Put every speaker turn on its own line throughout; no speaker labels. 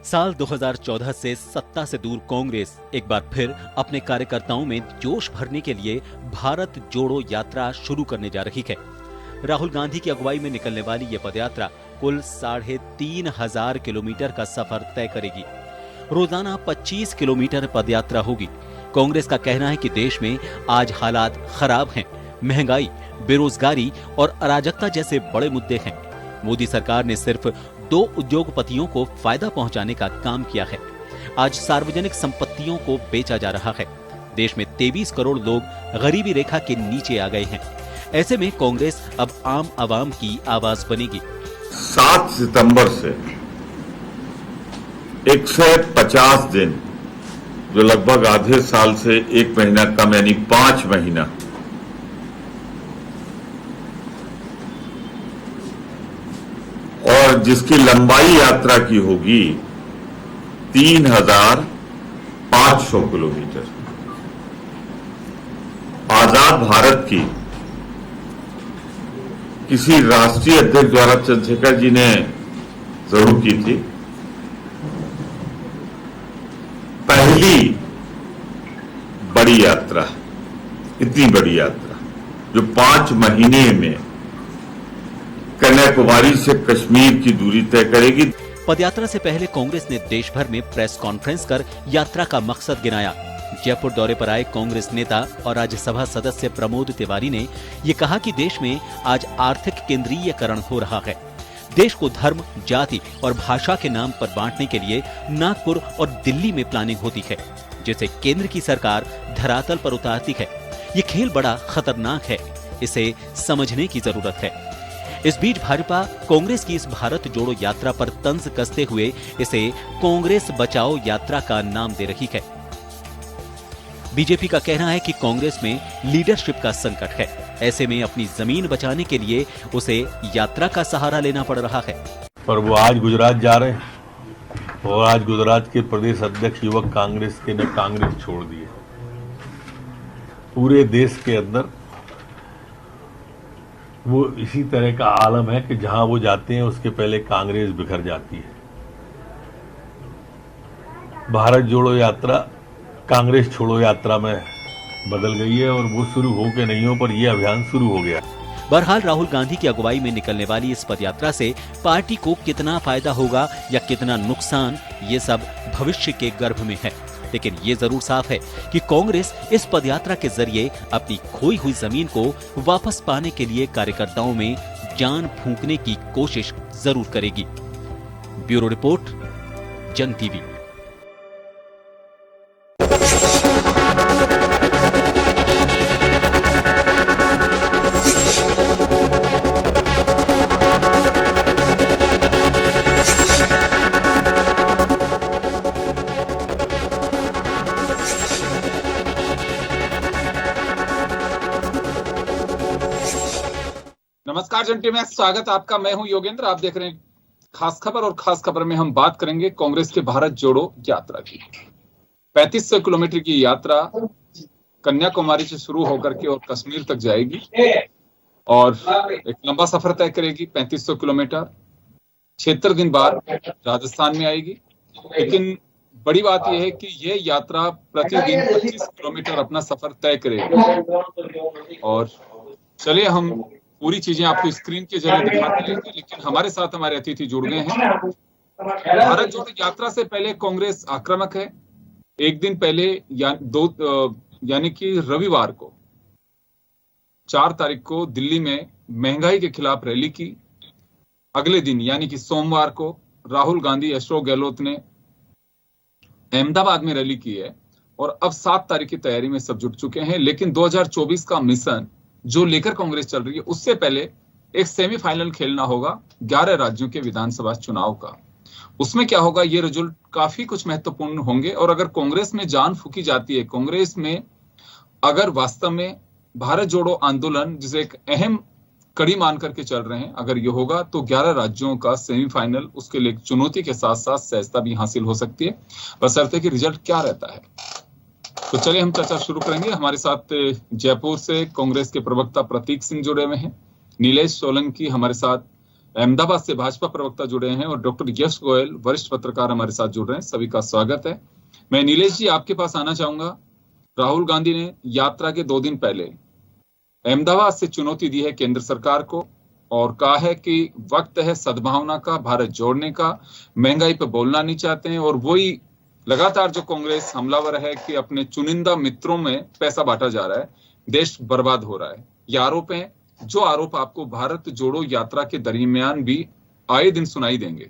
साल 2014 से सत्ता से दूर कांग्रेस एक बार फिर अपने कार्यकर्ताओं में जोश भरने के लिए भारत जोड़ो यात्रा शुरू करने जा रही है। राहुल गांधी की अगुवाई में निकलने वाली ये पदयात्रा कुल 3,500 किलोमीटर का सफर तय करेगी। रोजाना 25 किलोमीटर पदयात्रा होगी। कांग्रेस का कहना है कि देश में आज हालात खराब हैं, महंगाई, बेरोजगारी और अराजकता जैसे बड़े मुद्दे हैं। मोदी सरकार ने सिर्फ 2 उद्योगपतियों को फायदा पहुंचाने का काम किया है। आज सार्वजनिक संपत्तियों को बेचा जा रहा है। देश में 23 करोड़ लोग गरीबी रेखा के नीचे आ गए हैं। ऐसे में कांग्रेस अब आम आवाम की आवाज बनेगी।
7 सितंबर से 150 दिन, जो लगभग आधे साल से 1 महीना कम, यानी 5 महीना, और जिसकी लंबाई यात्रा की होगी 3,500 किलोमीटर। आजाद भारत की किसी राष्ट्रीय अध्यक्ष द्वारा चंद्रशेखर जी ने जरूर की थी। पहली बड़ी यात्रा, इतनी बड़ी यात्रा जो 5 महीने में कन्याकुमारी से कश्मीर की दूरी तय करेगी।
पदयात्रा से पहले कांग्रेस ने देश भर में प्रेस कॉन्फ्रेंस कर यात्रा का मकसद गिनाया। जयपुर दौरे पर आए कांग्रेस नेता और राज्यसभा सदस्य प्रमोद तिवारी ने ये कहा कि देश में आज आर्थिक केंद्रीयकरण हो रहा है। देश को धर्म, जाति और भाषा के नाम पर बांटने के लिए नागपुर और दिल्ली में प्लानिंग होती है, जिसे केंद्र की सरकार धरातल पर उतारती है। ये खेल बड़ा खतरनाक है, इसे समझने की जरूरत है। इस बीच भाजपा कांग्रेस की इस भारत जोड़ो यात्रा पर तंज कसते हुए इसे कांग्रेस बचाओ यात्रा का नाम दे रही है। बीजेपी का कहना है कि कांग्रेस में लीडरशिप का संकट है। ऐसे में अपनी जमीन बचाने के लिए उसे यात्रा का सहारा लेना पड़ रहा है।
पर वो आज गुजरात जा रहे हैं और आज गुजरात के प्रदेश अध्यक्ष युवक कांग्रेस के ने कांग्रेस छोड़ दी है। पूरे देश के अंदर वो इसी तरह का आलम है कि जहां वो जाते हैं उसके पहले कांग्रेस बिखर जाती है। भारत जोड़ो यात्रा कांग्रेस छोड़ो यात्रा में बदल गई है और वो शुरू हो के नहीं हो, पर ये अभियान शुरू हो गया।
बहरहाल राहुल गांधी की अगुवाई में निकलने वाली इस पदयात्रा से पार्टी को कितना फायदा होगा या कितना नुकसान, ये सब भविष्य के गर्भ में है। लेकिन ये जरूर साफ है कि कांग्रेस इस पदयात्रा के जरिए अपनी खोई हुई जमीन को वापस पाने के लिए कार्यकर्ताओं में जान फूंकने की कोशिश जरूर करेगी। ब्यूरो रिपोर्ट, जन टीवी।
नमस्कार जन टीवी में स्वागत आपका। मैं हूं योगेंद्र। आप देख रहे हैं खास खबर, और खास खबर में हम बात करेंगे कांग्रेस के भारत जोड़ो यात्रा की। 3500 किलोमीटर की यात्रा कन्याकुमारी से शुरू होकर के और कश्मीर तक जाएगी और एक लंबा सफर तय करेगी। 3500 किलोमीटर 76 दिन बाद राजस्थान में आएगी। लेकिन बड़ी बात यह है कि यह यात्रा प्रतिदिन 25 किलोमीटर अपना सफर तय करेगी। और चलिए हम पूरी चीजें आपको स्क्रीन के जरिए दिखाते हैं, लेकिन हमारे साथ हमारे अतिथि जुड़ गए हैं। भारत जोड़ो यात्रा से पहले कांग्रेस आक्रामक है। एक दिन पहले यानी कि रविवार को 4 तारीख को दिल्ली में महंगाई के खिलाफ रैली की। अगले दिन यानी कि सोमवार को राहुल गांधी, अशोक गहलोत ने अहमदाबाद में रैली की है और अब 7 तारीख की तैयारी में सब जुट चुके हैं। लेकिन 2024 का मिशन जो लेकर कांग्रेस चल रही है, उससे पहले एक सेमीफाइनल खेलना होगा 11 राज्यों के विधानसभा चुनाव का। उसमें क्या होगा, ये रिजल्ट काफी कुछ महत्वपूर्ण होंगे। और अगर कांग्रेस में जान फूकी जाती है, कांग्रेस में अगर वास्तव में भारत जोड़ो आंदोलन जिसे एक अहम कड़ी मान करके चल रहे हैं, अगर ये होगा तो 11 राज्यों का सेमीफाइनल, उसके लिए चुनौती के साथ साथ सहजता भी हासिल हो सकती है, बशर्ते कि रिजल्ट क्या रहता है। तो चलिए हम चर्चा शुरू करेंगे। हमारे साथ जयपुर से कांग्रेस के प्रवक्ता प्रतीक सिंह जुड़े हुए हैं, नीलेश सोलंकी हमारे साथ अहमदाबाद से भाजपा प्रवक्ता जुड़े हैं और डॉक्टर यश गोयल वरिष्ठ पत्रकार हमारे साथ जुड़ रहे हैं। सभी का स्वागत है। मैं नीलेश जी आपके पास आना चाहूंगा। राहुल गांधी ने यात्रा के 2 दिन पहले अहमदाबाद से चुनौती दी है केंद्र सरकार को और कहा है कि वक्त है सद्भावना का, भारत जोड़ने का, महंगाई पर बोलना नहीं चाहते हैं। और वही लगातार जो कांग्रेस हमलावर है कि अपने चुनिंदा मित्रों में पैसा बांटा जा रहा है, देश बर्बाद हो रहा है, ये आरोप है। जो आरोप आपको भारत जोड़ो यात्रा के दरमियान भी आए दिन सुनाई देंगे।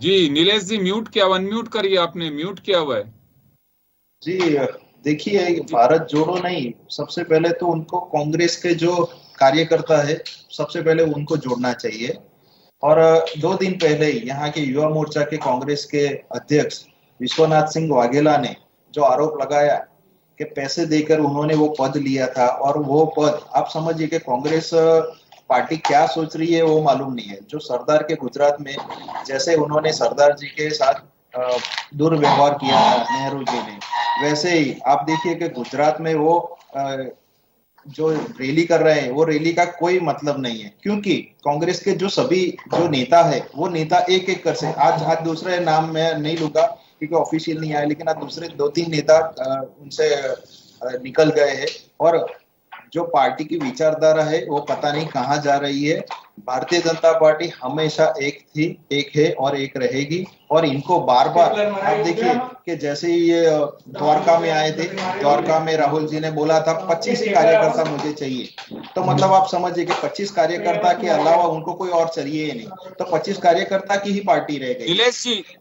जी नीलेश जी म्यूट किया, अनम्यूट करिए, आपने म्यूट किया हुआ है
जी। देखिए, भारत जोड़ो नहीं, सबसे पहले तो उनको कांग्रेस के जो कार्यकर्ता है सबसे पहले उनको जोड़ना चाहिए। और 2 दिन पहले यहाँ के युवा मोर्चा के कांग्रेस के अध्यक्ष विश्वनाथ सिंह वाघेला ने जो आरोप लगाया कि पैसे देकर उन्होंने वो पद लिया था, और वो पद आप समझिए कि कांग्रेस पार्टी क्या सोच रही है वो मालूम नहीं है। जो सरदार के गुजरात में जैसे उन्होंने सरदार जी के साथ दुर्व्यवहार किया था नेहरू जी ने, वैसे ही आप देखिए कि गुजरात में वो जो रैली कर रहे हैं वो रैली का कोई मतलब नहीं है, क्योंकि कांग्रेस के जो सभी जो नेता है वो नेता एक एक कर से आज दूसरे नाम मैं नहीं लूंगा क्योंकि ऑफिशियल नहीं आया, लेकिन आज दूसरे 2-3 नेता उनसे निकल गए हैं। और जो पार्टी की विचारधारा है वो पता नहीं कहाँ जा रही है। भारतीय जनता पार्टी हमेशा एक है और एक रहेगी। और इनको बार बार आप देखिए कि जैसे ही ये द्वारका में आए थे, द्वारका में राहुल जी ने बोला था 25 कार्यकर्ता मुझे चाहिए, तो मतलब आप समझिए कि 25 कार्यकर्ता के अलावा उनको कोई और चाहिए ही नहीं, तो 25 कार्यकर्ता की ही पार्टी रह गई।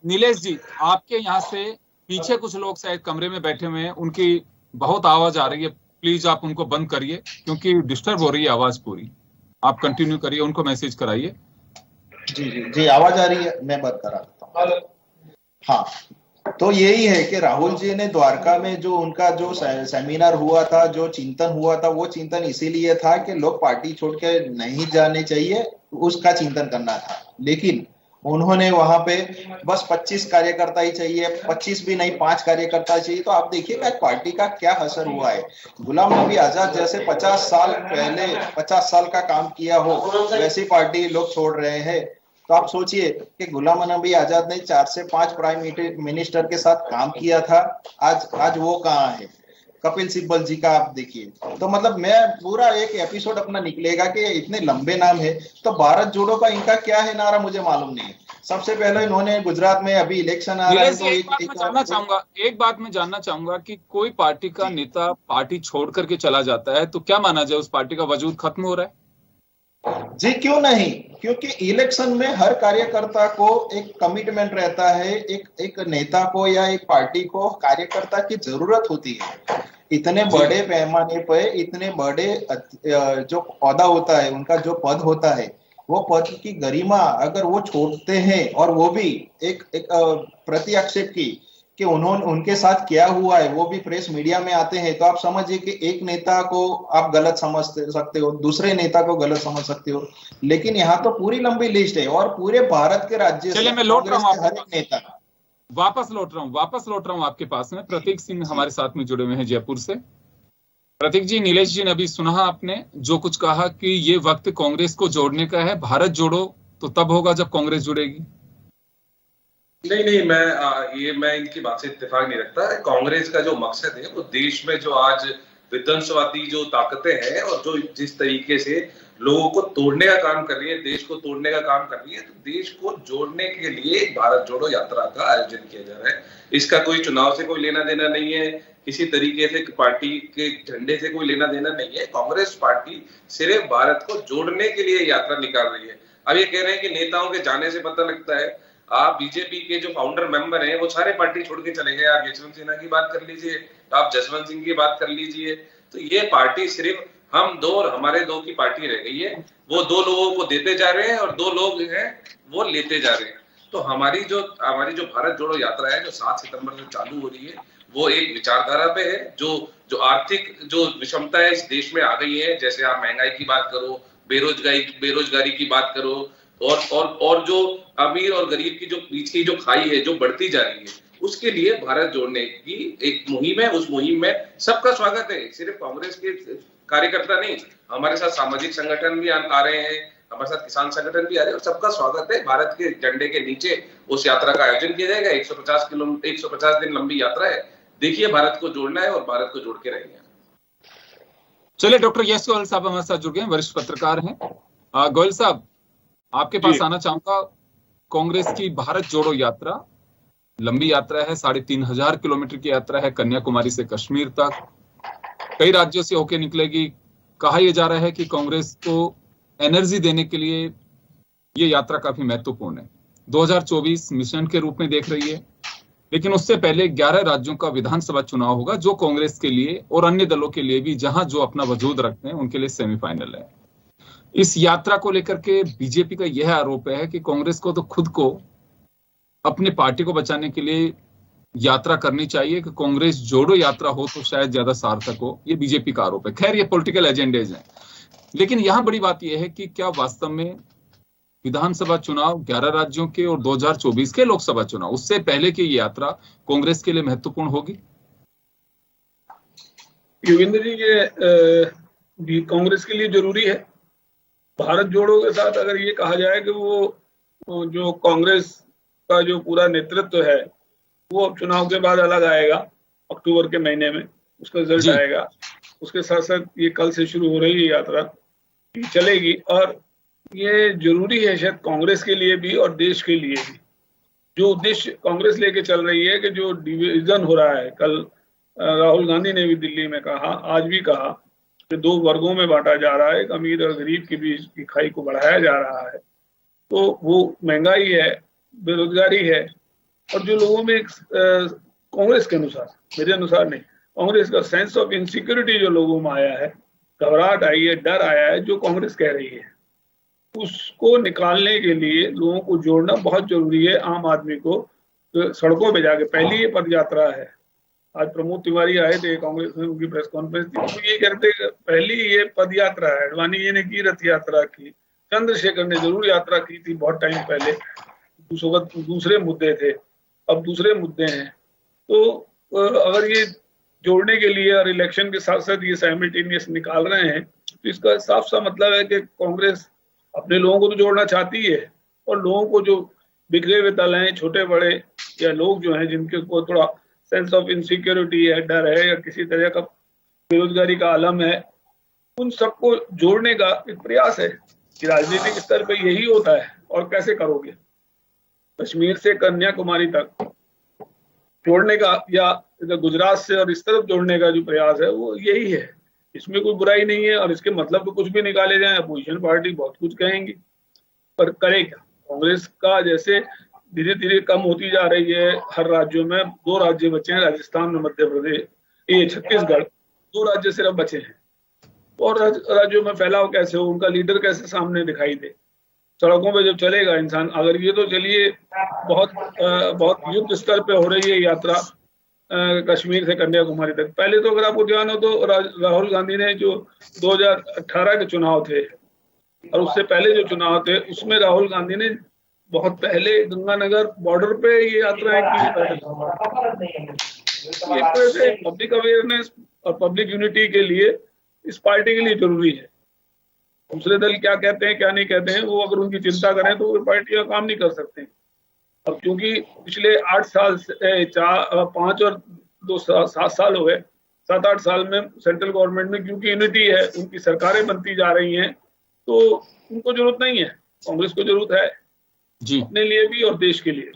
नीलेश जी आपके यहाँ से पीछे कुछ लोग शायद कमरे में बैठे हुए हैं, उनकी बहुत आवाज आ रही है, प्लीज आप उनको बंद करिए क्योंकि डिस्टर्ब हो रही है आवाज पूरी। आप कंटिन्यू करिए, उनको मैसेज कराइए।
जी आवाज आ रही है, मैं बंद करा देता हूँ। हाँ, तो यही है कि राहुल जी ने द्वारका में जो उनका जो सेमिनार हुआ था, जो चिंतन हुआ था, वो चिंतन इसीलिए था कि लोग पार्टी छोड़ के नहीं जाने चाहिए, उसका चिंतन करना था। लेकिन उन्होंने वहां पे बस 25 कार्यकर्ता ही चाहिए, 25 भी नहीं 5 कार्यकर्ता चाहिए। तो आप देखिए कि पार्टी का क्या असर हुआ है। गुलाम नबी आजाद जैसे 50 साल पहले 50 साल का काम किया हो वैसी पार्टी लोग छोड़ रहे हैं। तो आप सोचिए कि गुलाम नबी आजाद ने 4 से 5 प्राइम मिनिस्टर के साथ काम किया था, आज वो कहाँ है। कपिल सिब्बल जी का आप देखिए। तो मतलब मैं पूरा एक एपिसोड अपना निकलेगा कि इतने लंबे नाम है, तो भारत जोड़ो का इनका क्या है नारा मुझे मालूम नहीं है। सबसे पहले इन्होंने गुजरात में अभी इलेक्शन आ रहा है तो एक
बात मैं जानना चाहूंगा कि कोई पार्टी का नेता पार्टी छोड़ करके चला जाता है तो क्या माना जाए, उस पार्टी का वजूद खत्म हो रहा है?
जी क्यों नहीं, क्योंकि इलेक्शन में हर कार्यकर्ता को एक कमिटमेंट रहता है, एक नेता को या एक पार्टी को कार्यकर्ता की जरूरत होती है। इतने बड़े पैमाने पर इतने बड़े जो पौधा होता है, उनका जो पद होता है, वो पद की गरिमा अगर वो छोड़ते हैं और वो भी एक प्रति आक्षेप की कि उन्होंने उनके साथ क्या हुआ है वो भी प्रेस मीडिया में आते हैं, तो आप समझिए कि एक नेता को आप गलत समझ सकते हो, दूसरे नेता को गलत समझ सकते हो, लेकिन यहाँ तो पूरी लंबी लिस्ट है और पूरे भारत के राज्य से
मैं लौट रहा हूँ,
हर एक नेता
वापस लौट रहा हूँ आपके पास में। प्रतीक सिंह हमारे साथ में जुड़े हुए हैं जयपुर से। प्रतीक जी, नीलेश जी ने अभी सुना आपने जो कुछ कहा कि ये वक्त कांग्रेस को जोड़ने का है, भारत जोड़ो तो तब होगा जब कांग्रेस जुड़ेगी।
नहीं, मैं इनकी बात से इत्तेफाक नहीं रखता। कांग्रेस का जो मकसद है वो देश में जो आज विध्वंसवादी जो ताकतें हैं और जो जिस तरीके से लोगों को तोड़ने का काम कर रही है, देश को तोड़ने का काम कर रही है, तो देश को जोड़ने के लिए भारत जोड़ो यात्रा का आयोजन किया जा रहा है। इसका कोई चुनाव से कोई लेना देना नहीं है, किसी तरीके से पार्टी के झंडे से कोई लेना देना नहीं है। कांग्रेस पार्टी सिर्फ भारत को जोड़ने के लिए यात्रा निकाल रही है। अब ये कह रहे हैं कि नेताओं के जाने से पता लगता है। आप बीजेपी के जो फाउंडर मेंबर हैं वो सारे पार्टी छोड़ के चले गए। आप यशवंत सिन्हा की बात कर लीजिए, आप जसवंत सिंह की बात कर लीजिए, तो ये पार्टी सिर्फ हम 2 और हमारे 2 की पार्टी रह गई है। वो 2 लोगों को देते जा रहे हैं और 2 लोग हैं वो लेते जा रहे हैं। तो हमारी जो भारत जोड़ो यात्रा है जो 7 सितंबर से चालू हो रही है, वो एक विचारधारा पे है। जो आर्थिक जो विषमता है इस देश में आ गई है, जैसे आप महंगाई की बात करो, बेरोजगारी की बात करो, और जो अमीर और गरीब की जो बीच की जो खाई है जो बढ़ती जा रही है, उसके लिए भारत जोड़ने की एक मुहिम है। उस मुहिम में सबका स्वागत है। सिर्फ कार्यकर्ता नहीं, हमारे साथ सामाजिक संगठन भी आ रहे हैं, हमारे साथ किसान संगठन भी आ रहे हैं और सबका स्वागत है। भारत के झंडे के नीचे उस यात्रा का आयोजन किया जाएगा। 150 दिन लंबी यात्रा है। देखिए, भारत को जोड़ना है और भारत को जोड़ के रहेंगे।
चलिए, डॉक्टर यश गोयल साहब हमारे साथ जुड़ गए हैं, वरिष्ठ पत्रकार हैं। गोयल साहब, आपके पास आना चाहूंगा। कांग्रेस की भारत जोड़ो यात्रा लंबी यात्रा है, 3500 किलोमीटर की यात्रा है, कन्याकुमारी से कश्मीर तक कई राज्यों से होके निकलेगी। कहा यह जा रहा है कि कांग्रेस को एनर्जी देने के लिए ये यात्रा काफी महत्वपूर्ण है। 2024 मिशन के रूप में देख रही है, लेकिन उससे पहले 11 राज्यों का विधानसभा चुनाव होगा, जो कांग्रेस के लिए और अन्य दलों के लिए भी, जहां जो अपना वजूद रखते हैं, उनके लिए सेमीफाइनल है। इस यात्रा को लेकर के बीजेपी का यह आरोप है कि कांग्रेस को तो खुद को अपनी पार्टी को बचाने के लिए यात्रा करनी चाहिए, कि कांग्रेस जोड़ो यात्रा हो तो शायद ज्यादा सार्थक हो। ये बीजेपी का आरोप है। खैर, ये पॉलिटिकल एजेंडेज हैं, लेकिन यहां बड़ी बात यह है कि क्या वास्तव में विधानसभा चुनाव 11 राज्यों के और 2024 के लोकसभा चुनाव, उससे पहले की यात्रा कांग्रेस के लिए महत्वपूर्ण होगी?
योगेंद्र जी, ये कांग्रेस के लिए जरूरी है। भारत जोड़ो के साथ अगर ये कहा जाए कि वो जो कांग्रेस का जो पूरा नेतृत्व है वो अब चुनाव के बाद अलग आएगा, अक्टूबर के महीने में उसका रिजल्ट आएगा। उसके साथ साथ ये कल से शुरू हो रही है यात्रा, चलेगी, और ये जरूरी है शायद कांग्रेस के लिए भी और देश के लिए भी। जो उद्देश्य कांग्रेस लेके चल रही है कि जो डिवीजन हो रहा है, कल राहुल गांधी ने भी दिल्ली में कहा, आज भी कहा कि 2 वर्गों में बांटा जा रहा है, अमीर और गरीब के बीच की खाई को बढ़ाया जा रहा है। तो वो महंगाई है, बेरोजगारी है, और जो लोगों में कांग्रेस के अनुसार, मेरे अनुसार नहीं, कांग्रेस का सेंस ऑफ इनसिक्योरिटी जो लोगों में आया है, घबराहट आई है, डर आया है, जो कांग्रेस कह रही है, उसको निकालने के लिए लोगों को जोड़ना बहुत जरूरी है। आम आदमी को सड़कों पे जाके, पहली ये पद यात्रा है। आज प्रमोद तिवारी आए थे कांग्रेस में, उनकी प्रेस कॉन्फ्रेंस थी, तो ये कहते पहली ये पद यात्रा है। अडवाणी जी ने की रथ यात्रा की, चंद्रशेखर ने जरूर यात्रा की थी बहुत टाइम पहले, दूसरे मुद्दे थे, अब दूसरे मुद्दे हैं। तो अगर ये जोड़ने के लिए और इलेक्शन के साथ साथ ये साइमल्टेनियस निकाल रहे हैं, तो इसका साफ सा मतलब है कि कांग्रेस अपने लोगों को तो जोड़ना चाहती है, और लोगों को जो बिखरे हुए दल हैं, छोटे बड़े या लोग जो हैं जिनके को थोड़ा सेंस ऑफ इनसिक्योरिटी है, डर है, या किसी तरह का बेरोजगारी का आलम है, उन सबको जोड़ने का एक प्रयास है कि राजनीतिक स्तर पर यही होता है। और कैसे करोगे? कश्मीर से कन्याकुमारी तक जोड़ने का, या गुजरात से और इस तरफ जोड़ने का जो प्रयास है वो यही है। इसमें कोई बुराई नहीं है, और इसके मतलब तो कुछ भी निकाले जाए, अपोजिशन पार्टी बहुत कुछ कहेंगी, पर करे क्या? कांग्रेस का जैसे धीरे धीरे कम होती जा रही है, हर राज्यों में 2 राज्य बचे हैं, राजस्थान और मध्य प्रदेश, ये छत्तीसगढ़, 2 राज्य सिर्फ बचे हैं। और राज्यों में फैलाव कैसे हो, उनका लीडर कैसे सामने दिखाई दे? सड़कों पे जब चलेगा इंसान, अगर ये तो चलिए बहुत युद्ध स्तर पे हो रही है यात्रा कश्मीर से कन्याकुमारी तक। पहले तो अगर आपको ध्यान हो तो राहुल गांधी ने जो 2018 के चुनाव थे और उससे पहले जो चुनाव थे, उसमें राहुल गांधी ने बहुत पहले गंगानगर बॉर्डर पे ये यात्राएं की। पब्लिक अवेयरनेस और पब्लिक यूनिटी के लिए इस पार्टी के लिए जरूरी है। दूसरे दल क्या कहते हैं क्या नहीं कहते हैं, वो अगर उनकी चिंता करें तो वो पार्टियां काम नहीं कर सकते। अब क्योंकि पिछले 8 साल से 5 और 7 साल हो गए, 7-8 साल में सेंट्रल गवर्नमेंट में क्योंकि यूनिटी है, उनकी सरकारें बनती जा रही हैं, तो उनको जरूरत नहीं है। कांग्रेस को जरूरत है जी, अपने लिए भी और देश के लिए।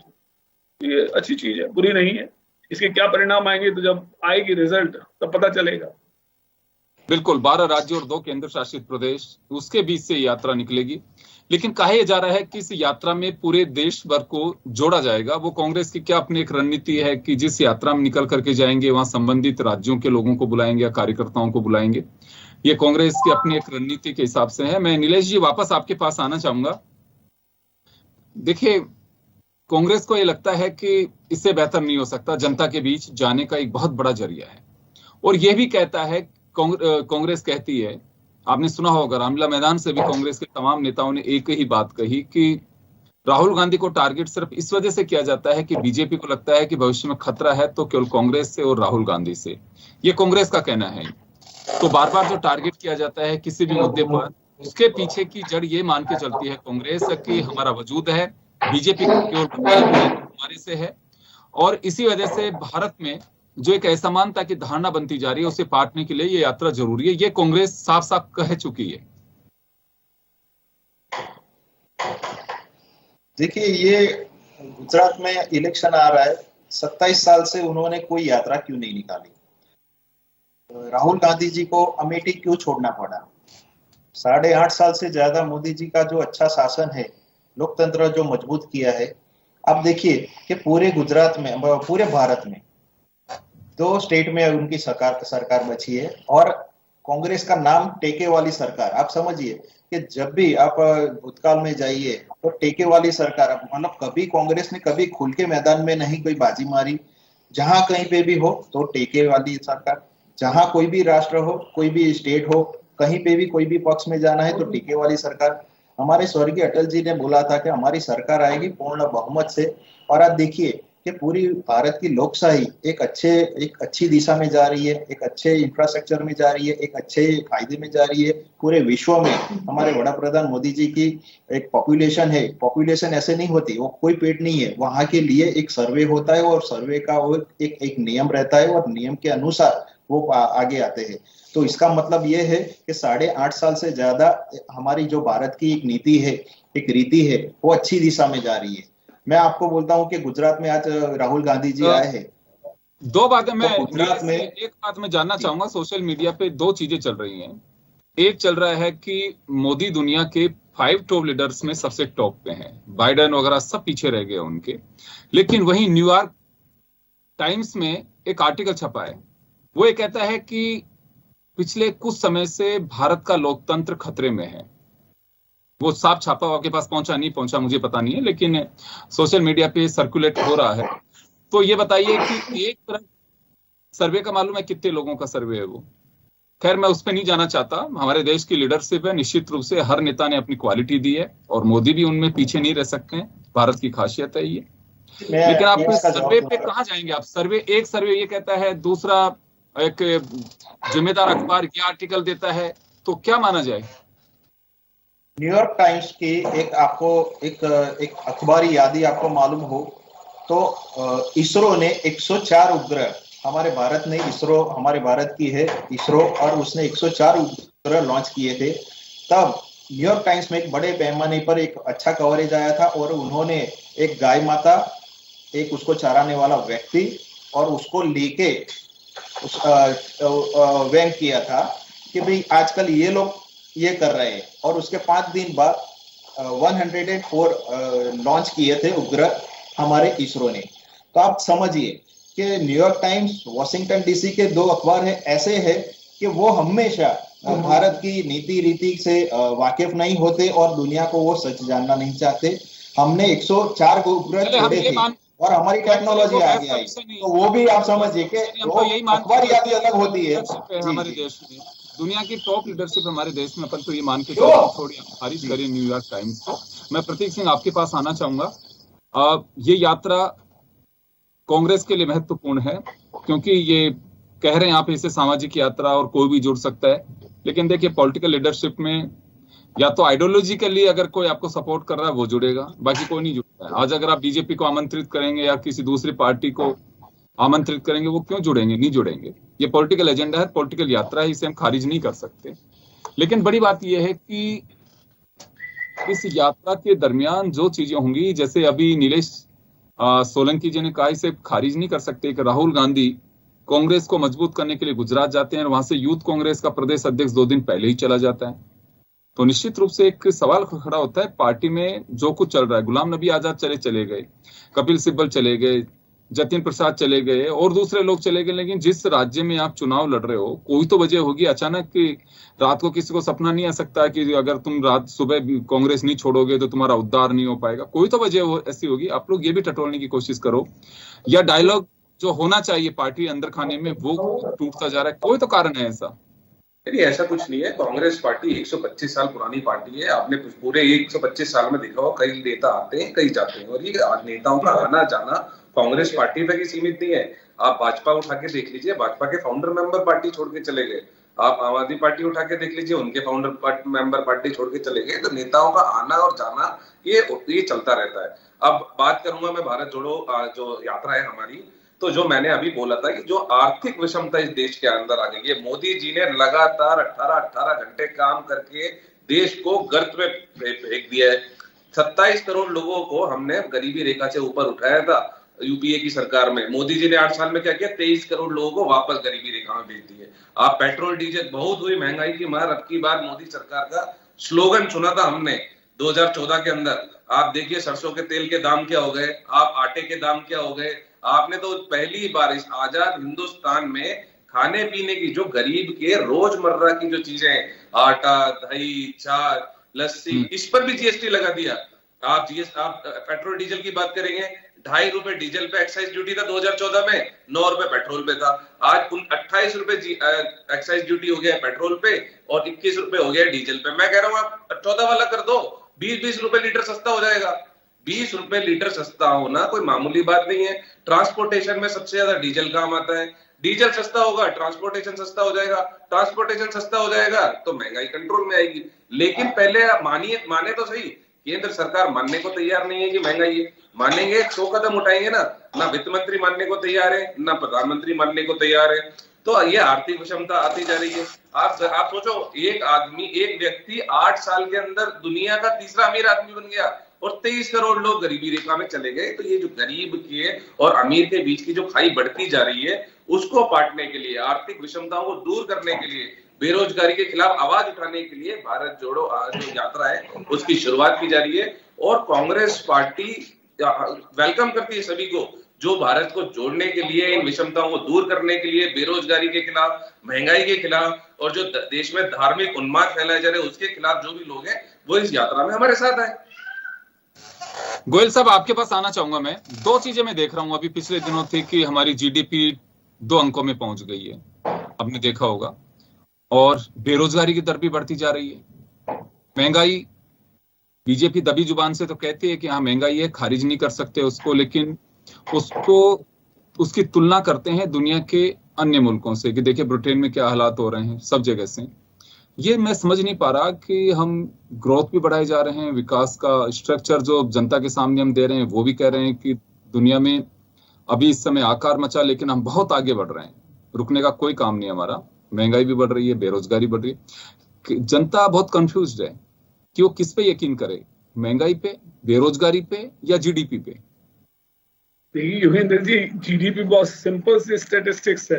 ये अच्छी चीज है, बुरी नहीं है। इसके क्या परिणाम आएंगे तो जब आएगी रिजल्ट तब पता चलेगा।
बिल्कुल, 12 राज्य और 2 केंद्र शासित प्रदेश, उसके बीच से यात्रा निकलेगी। लेकिन कहा जा रहा है कि इस यात्रा में पूरे देश भर को जोड़ा जाएगा। वो कांग्रेस की क्या अपनी एक रणनीति है कि जिस यात्रा में निकल करके जाएंगे वहां संबंधित राज्यों के लोगों को बुलाएंगे या कार्यकर्ताओं को बुलाएंगे। ये कांग्रेस की अपनी एक रणनीति के हिसाब से है। मैं नीलेश जी वापस आपके पास आना चाहूंगा। देखिए, कांग्रेस को ये लगता है कि इससे बेहतर नहीं हो सकता, जनता के बीच जाने का एक बहुत बड़ा जरिया है। और यह भी कहता है, कांग्रेस कहती है, आपने सुना होगा रामलीला मैदान से भी कांग्रेस के तमाम नेताओं ने एक ही बात कही कि राहुल गांधी को टारगेट सिर्फ इस वजह से किया जाता है कि बीजेपी को लगता है कि भविष्य में खतरा है तो केवल कांग्रेस से और राहुल गांधी से। ये कांग्रेस का कहना है। तो बार बार जो टारगेट किया जाता है किसी भी मुद्दे पर, उसके पीछे की जड़ ये मान के चलती है कांग्रेस की हमारा वजूद है, बीजेपी केवल हमारे से है, और इसी वजह से भारत में जो एक असमानता की धारणा बनती जा रही है उसे पाटने के लिए ये यात्रा जरूरी है। ये कांग्रेस साफ साफ कह चुकी है।
देखिए, ये गुजरात में इलेक्शन आ रहा है, 27 साल से उन्होंने कोई यात्रा क्यों नहीं निकाली? राहुल गांधी जी को अमेठी क्यों छोड़ना पड़ा? 8.5 साल से ज्यादा मोदी जी का जो अच्छा शासन है, लोकतंत्र जो मजबूत किया है, आप देखिए कि पूरे गुजरात में, पूरे भारत में 2 स्टेट में उनकी सरकार बची है, और कांग्रेस का नाम टेके वाली सरकार। आप समझिए कि जब भी आप भूतकाल में जाइए तो टेके वाली सरकार, मतलब कभी कांग्रेस ने कभी खुल के मैदान में नहीं कोई बाजी मारी। जहां कहीं पे भी हो तो टेके वाली सरकार, जहां कोई भी राष्ट्र हो, कोई भी स्टेट हो, कहीं पे भी कोई भी पक्ष में जाना है तो टेके वाली सरकार। हमारे स्वर्गीय अटल जी ने बोला था कि हमारी सरकार आएगी पूर्ण बहुमत से, और आज देखिए कि पूरी भारत की लोकशाही एक अच्छी दिशा में जा रही है, एक अच्छे इंफ्रास्ट्रक्चर में जा रही है, एक अच्छे फायदे में जा रही है। पूरे विश्व में हमारे वड़ा प्रधान मोदी जी की एक पॉपुलेशन है, पॉपुलेशन ऐसे नहीं होती, वो कोई पेट नहीं है, वहां के लिए एक सर्वे होता है, और सर्वे का वो एक नियम रहता है, और नियम के अनुसार वो आगे आते हैं। तो इसका मतलब ये है कि 8.5 साल से ज्यादा हमारी जो भारत की एक नीति है, एक रीति है, वो अच्छी दिशा में जा रही है। मैं आपको बोलता हूं कि गुजरात में आज राहुल गांधी जी आए हैं।
2 बातें मैं
तो गुजरात में
एक बात मैं जानना चाहूंगा, सोशल मीडिया पे 2 चीजें चल रही हैं। एक चल रहा है कि मोदी दुनिया के 5 टॉप लीडर्स में सबसे टॉप पे हैं, बाइडेन वगैरह सब पीछे रह गए उनके। लेकिन वहीं न्यूयॉर्क टाइम्स में एक आर्टिकल छपा है, वो ये कहता है कि पिछले कुछ समय से भारत का लोकतंत्र खतरे में है। वो साफ छापा आपके पास पहुंचा नहीं पहुंचा मुझे पता नहीं है, लेकिन सोशल मीडिया पे सर्कुलेट हो रहा है। तो ये बताइए कि एक तरह सर्वे का मालूम है कितने लोगों का सर्वे है वो? खैर मैं उस पर नहीं जाना चाहता। हमारे देश की लीडरशिप है, निश्चित रूप से हर नेता ने अपनी क्वालिटी दी है, और मोदी भी उनमें पीछे नहीं रह सकते हैं, भारत की खासियत है ये। लेकिन आप सर्वे पे कहाँ जाएंगे? आप एक सर्वे ये कहता है, दूसरा एक जिम्मेदार अखबार ये आर्टिकल देता है, तो क्या माना जाए?
न्यूयॉर्क टाइम्स की एक अखबारी यादी आपको मालूम हो तो इसरो ने 104 उपग्रह, हमारे भारत ने इसरो, हमारे भारत की है इसरो, और उसने 104 उपग्रह लॉन्च किए थे। तब न्यूयॉर्क टाइम्स में एक बड़े पैमाने पर एक अच्छा कवरेज आया था, और उन्होंने एक गाय माता, एक उसको चराने वाला व्यक्ति, और उसको लेके व्यंग किया था कि भाई आजकल ये लोग ये कर रहे हैं। और उसके 5 दिन बाद 104 लॉन्च किए थे उपग्रह हमारे इसरो ने। तो आप समझिए कि न्यूयॉर्क टाइम्स, वॉशिंगटन डीसी के 2 अखबार है ऐसे है कि वो हमेशा भारत की नीति रीति से वाकिफ नहीं होते, और दुनिया को वो सच जानना नहीं चाहते। हमने 104 को उपग्रह छोड़े थे, और हमारी टेक्नोलॉजी आगे आई, तो वो भी आप समझिए कि अखबार यादी अलग होती है।
हमारे देश में दुनिया की टॉप लीडरशिप हमारे देश में, अपन तो ये मान के थोड़ी खारिज करें न्यूयॉर्क टाइम्स को। मैं प्रतीक सिंह आपके पास आना चाहूंगा। ये यात्रा कांग्रेस के लिए महत्वपूर्ण है, क्योंकि ये कह रहे हैं यहाँ पे इसे सामाजिक यात्रा और कोई भी जुड़ सकता है। लेकिन देखिए पॉलिटिकल लीडरशिप में या तो आइडियोलॉजिकली अगर कोई आपको सपोर्ट कर रहा है वो जुड़ेगा, बाकी कोई नहीं जुड़ता है। आज अगर आप बीजेपी को आमंत्रित करेंगे या किसी दूसरी पार्टी को आमंत्रित करेंगे, वो क्यों जुड़ेंगे? नहीं जुड़ेंगे। ये पॉलिटिकल एजेंडा है, पॉलिटिकल यात्रा है, इसे हम खारिज नहीं कर सकते। लेकिन बड़ी बात यह है कि इस यात्रा के दरमियान जो चीजें होंगी, जैसे अभी नीलेश सोलंकी जी ने कहा, इसे खारिज नहीं कर सकते कि राहुल गांधी कांग्रेस को मजबूत करने के लिए गुजरात जाते हैं, और वहां से यूथ कांग्रेस का प्रदेश अध्यक्ष 2 दिन पहले ही चला जाता है। तो निश्चित रूप से एक सवाल खड़ा होता है, पार्टी में जो कुछ चल रहा है, गुलाम नबी आजाद चले गए, कपिल सिब्बल चले गए, जतिन प्रसाद चले गए, और दूसरे लोग चले गए, लेकिन जिस राज्य में आप चुनाव लड़ रहे हो कोई तो वजह होगी। अचानक कि रात को किसी को सपना नहीं आ सकता कि अगर तुम रात सुबह कांग्रेस नहीं छोड़ोगे तो तुम्हारा उद्धार नहीं हो पाएगा। कोई तो वजह ऐसी होगी। आप लोग ये भी टटोलने की कोशिश करो, या डायलॉग जो होना चाहिए पार्टी अंदर खाने में वो टूटता जा रहा है। कोई तो कारण है ऐसा?
नहीं, ऐसा कुछ नहीं है। कांग्रेस पार्टी 125 साल पुरानी पार्टी है। आपने पूरे 125 साल में देखा हो, कई नेता आते हैं कई जाते हैं, और ये नेताओं का आना जाना कांग्रेस पार्टी तक ही सीमित नहीं है। आप भाजपा उठा के देख लीजिए, भाजपा के फाउंडर मेंबर पार्टी छोड़ के चले गए। आप आम आदमी पार्टी उठा के देख लीजिए, उनके फाउंडर मेंबर पार्टी छोड़ के चले गए। तो नेताओं का आना और जाना ये चलता रहता है। अब बात करूंगा मैं भारत जोड़ो जो यात्रा है हमारी, तो जो मैंने अभी बोला था कि जो आर्थिक विषमता इस देश के अंदर आ गई है, मोदी जी ने लगातार 18 घंटे काम करके देश को गर्त में फेंक दिया है। 27 करोड़ लोगों को हमने गरीबी रेखा से ऊपर उठाया था यूपीए की सरकार में। मोदी जी ने 8 साल में क्या किया, 23 करोड़ लोगों को वापस गरीबी रेखा में भेज दिए। आप पेट्रोल डीजल, बहुत हुई महंगाई की मार, अब की बार मोदी सरकार का स्लोगन सुना था हमने 2014 के अंदर। आप देखिए सरसों के तेल के दाम क्या हो गए, आप आटे के दाम क्या हो गए। आपने तो पहली बार इस आजाद हिंदुस्तान में खाने पीने की, जो गरीब के रोजमर्रा की जो चीजें हैं, आटा, दही, छाछ, लस्सी, इस पर भी जीएसटी लगा दिया। आप पेट्रोल डीजल की बात करेंगे, 2.5 रुपए डीजल पे एक्साइज ड्यूटी था 2014 में, 9 रुपए पेट्रोल पे था। आज 28 रुपए एक्साइज ड्यूटी हो गया है पेट्रोल पे और 21 रुपए हो गया है डीजल पे। मैं कह रहा हूँ आप 14 वाला कर दो, 20-20 रुपए लीटर सस्ता हो जाएगा। 20 रुपए लीटर सस्ता होना कोई मामूली बात नहीं है। ट्रांसपोर्टेशन में सबसे ज्यादा डीजल काम आता है। डीजल सस्ता होगा, ट्रांसपोर्टेशन सस्ता हो जाएगा, ट्रांसपोर्टेशन सस्ता हो जाएगा तो महंगाई कंट्रोल में आएगी। लेकिन पहले आप माने तो सही, केंद्र सरकार मानने को तैयार नहीं है कि महंगाई है। मानेंगे तो कदम उठाएंगे ना वित्त मंत्री मानने को तैयार है, ना प्रधानमंत्री मानने को तैयार है। तो ये आर्थिक विषमता आती जा रही है। आप सोचो, एक व्यक्ति 8 साल के अंदर दुनिया का तीसरा अमीर आदमी बन गया और 23 करोड़ लोग गरीबी रेखा में चले गए। तो ये जो गरीब के और अमीर के बीच की जो खाई बढ़ती जा रही है, उसको पाटने के लिए, आर्थिक विषमताओं को दूर करने के लिए, बेरोजगारी के खिलाफ आवाज उठाने के लिए भारत जोड़ो जो यात्रा है उसकी शुरुआत की जा रही है। और कांग्रेस पार्टी वेलकम करती है सभी को जो भारत को जोड़ने के लिए, इन विषमताओं को दूर करने के लिए, बेरोजगारी के खिलाफ, महंगाई के खिलाफ और जो देश में धार्मिक उन्माद फैलाए जा रहे हैं उसके खिलाफ जो भी लोग हैं वो इस यात्रा में हमारे साथ आए।
गोयल साहब, आपके पास आना चाहूंगा मैं। 2 चीजें मैं देख रहा हूं अभी पिछले दिनों थी कि हमारी जीडीपी 2 अंकों में पहुंच गई है, आपने देखा होगा, और बेरोजगारी की दर भी बढ़ती जा रही है। महंगाई, बीजेपी दबी जुबान से तो कहती है कि हाँ महंगाई है, खारिज नहीं कर सकते उसको, लेकिन उसकी तुलना करते हैं दुनिया के अन्य मुल्कों से कि देखिए ब्रिटेन में क्या हालात हो रहे हैं, सब जगह से। ये मैं समझ नहीं पा रहा कि हम ग्रोथ भी बढ़ाए जा रहे हैं, विकास का स्ट्रक्चर जो जनता के सामने हम दे रहे हैं वो भी कह रहे हैं कि दुनिया में अभी इस समय आकार मचा, लेकिन हम बहुत आगे बढ़ रहे हैं, रुकने का कोई काम नहीं हमारा। महंगाई भी बढ़ रही है, बेरोजगारी बढ़ रही है। जनता बहुत कंफ्यूज्ड है कि वो किस पे यकीन करे, महंगाई पे, बेरोजगारी पे या जीडीपी पे।
योगेंद्र जी, जीडीपी बहुत सिंपल सी स्टेटिस्टिक्स है।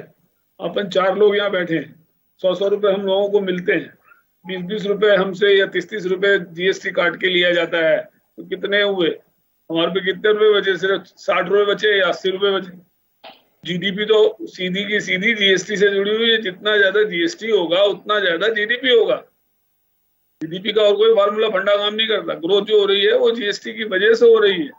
अपन 4 लोग यहाँ बैठे हैं, 100 रुपए हम लोगों को मिलते हैं, 20 रुपए हमसे या 30 रुपए जीएसटी काट के लिया जाता है, तो कितने हुए हमारे पे? कितने रुपए बचे? सिर्फ 60 रुपए बचे या 80 रुपए बचे? जीडीपी तो सीधी की सीधी जीएसटी से जुड़ी हुई है। जितना ज्यादा जीएसटी होगा उतना ज्यादा जीडीपी होगा। जीडीपी का और कोई फार्मूला फंडा काम नहीं करता। ग्रोथ जो हो रही है वो जीएसटी की वजह से हो रही है।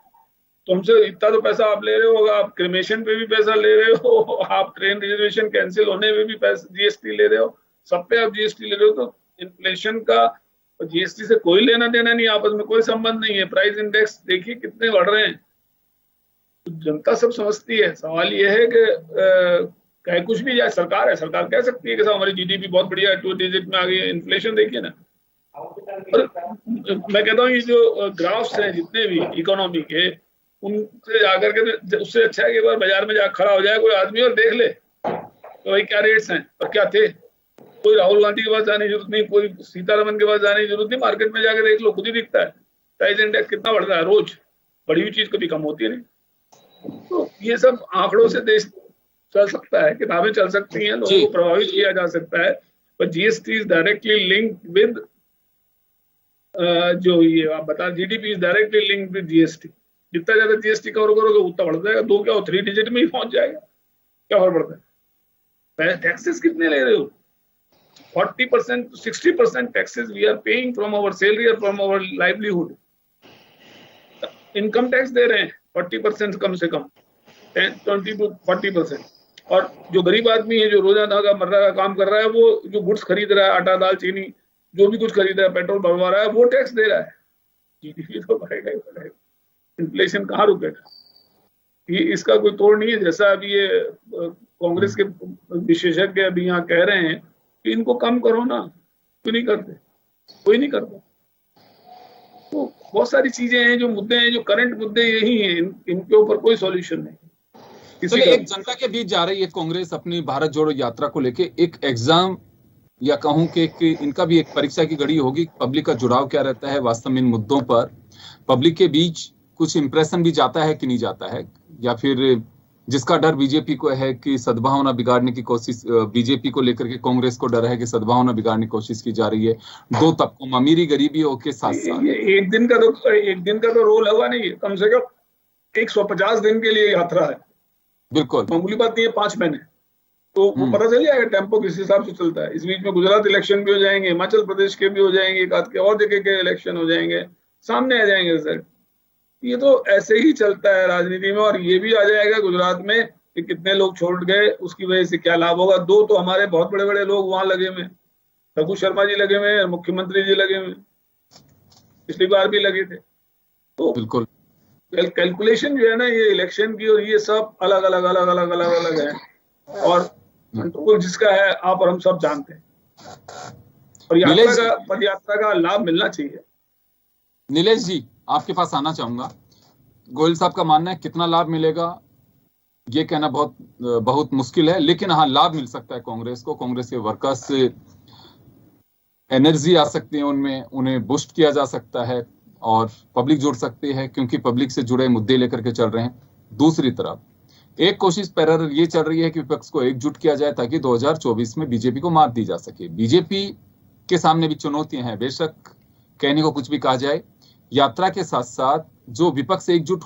तो हमसे इतना तो पैसा आप ले रहे हो, आप क्रिमेशन पे भी पैसा ले रहे हो, आप ट्रेन रिजर्वेशन कैंसिल होने में भी पैसा जीएसटी ले रहे हो, सब पे आप जीएसटी ले रहे हो। तो इन्फ्लेशन का जीएसटी से कोई लेना देना नहीं, आपस में कोई संबंध नहीं है। प्राइस इंडेक्स देखिए कितने बढ़ रहे हैं, तो जनता सब समझती है। सवाल ये है कि कहे कुछ भी जाए, सरकार है, सरकार कह सकती है कि हमारी जीडीपी बहुत बढ़िया 2 डिजिट में आ गई है। इन्फ्लेशन देखिए ना। और मैं कहता हूँ ये जो ग्राफ्स हैं जितने भी इकोनॉमी के, उनसे जाकर के उससे अच्छा है कि एक बार बाजार में जाकर खड़ा हो जाए कोई आदमी और देख ले तो भाई क्या रेट्स हैं और क्या थे। कोई राहुल गांधी के पास जाने की जरूरत नहीं, कोई सीतारमन के पास जाने की जरूरत नहीं, मार्केट में जाकर देख लो, खुद ही दिखता है प्राइस इंडेक्स कितना बढ़ रहा है रोज। बड़ी हुई चीज कभी कम होती नहीं। तो ये सब आंकड़ों से देश चल सकता है, किताबें चल सकती हैं, लोगों को प्रभावित किया जा सकता है। पर GST is directly linked with जो ये आप बता, GDP is directly linked with GST. जितना ज्यादा जीएसटी कवर करोगे उतना बढ़ जाएगा। 2 क्या हो 3 डिजिट में ही पहुंच जाएगा, क्या फर्क पड़ता है? टैक्सेस कितने ले रहे हो? 40% 60% taxes we are paying from our salary और from our livelihood. Income tax दे रहे हैं 40% कम से कम, 20 to 40%। और जो गरीब आदमी है, जो रोजाना का मर्रा का काम कर रहा है, वो जो गुड्स खरीद रहा है, आटा दाल चीनी जो भी कुछ खरीद रहा है, पेट्रोल भरवा रहा है, वो टैक्स दे रहा है। जीडीपी तो बढ़ेगा ही बढ़ेगा, इन्फ्लेशन कहाँ रुकेगा? ये इसका कोई तोड़ नहीं है। जैसा अभी ये कांग्रेस के विशेषज्ञ अभी यहाँ कह रहे हैं कि इनको कम करो ना, क्यों नहीं करते? कोई नहीं करता। तो बहुत सारी चीजें हैं, जो मुद्दे हैं, जो करंट मुद्दे यही हैं, इनके ऊपर कोई सॉल्यूशन नहीं किसी
चलिए,
का।
एक जनता के बीच जा रही है कांग्रेस अपनी भारत जोड़ो यात्रा को लेके, एक एग्जाम या कहूं कि इनका भी एक परीक्षा की घड़ी होगी। पब्लिक का जुड़ाव क्या रहता है वास्तव में इन मुद्दों पर, पब्लिक के बीच कुछ इंप्रेशन भी जाता है कि नहीं जाता है, या फिर जिसका डर बीजेपी को है कि सद्भावना बिगाड़ने की कोशिश, बीजेपी को लेकर के कांग्रेस को डर है कि सद्भावना बिगाड़ने की कोशिश की जा रही है दो तबकों में, अमीरी गरीबी के साथ साथ।
एक दिन का तो रोल हुआ नहीं है, कम से कम 150 दिन के लिए यात्रा है।
बिल्कुल
मामूली बात नहीं है, 5 महीने तो वो पता चल जाएगा टेम्पो किस हिसाब से चलता है। इस बीच में गुजरात इलेक्शन भी हो जाएंगे, हिमाचल प्रदेश के भी हो जाएंगे, एक आध के और जगह के इलेक्शन हो जाएंगे, सामने आ जाएंगे रिजल्ट। ये तो ऐसे ही चलता है राजनीति में, और ये भी आ जाएगा गुजरात में कि कितने लोग छोड़ गए, उसकी वजह से क्या लाभ होगा। 2 तो हमारे बहुत बड़े बड़े लोग वहां लगे हुए, रघु शर्मा जी लगे हुए, मुख्यमंत्री जी लगे हुए, पिछली बार भी लगे थे। तो
बिल्कुल
कैलकुलेशन जो है ना, ये इलेक्शन की और ये सब अलग अलग अलग अलग अलग अलग है, और कंट्रोल जिसका है आप और हम सब जानते हैं। और पद यात्रा का लाभ मिलना चाहिए।
नीलेश जी, आपके पास आना चाहूंगा। गोयल साहब का मानना है कितना लाभ मिलेगा ये कहना बहुत मुश्किल है, लेकिन हाँ लाभ मिल सकता है कांग्रेस को। कांग्रेस के वर्कर्स से एनर्जी आ सकती है उनमें, उन्हें बूस्ट किया जा सकता है और पब्लिक जुड़ सकती है, क्योंकि पब्लिक से जुड़े मुद्दे लेकर के चल रहे हैं। दूसरी तरफ एक कोशिश पैरेलल ये चल रही है कि विपक्ष को एकजुट किया जाए ताकि 2024 में बीजेपी को मात दी जा सके। बीजेपी के सामने भी चुनौतियां हैं, बेशक कहने को कुछ भी कहा जाए। यात्रा के साथ साथ जो विपक्ष एकजुट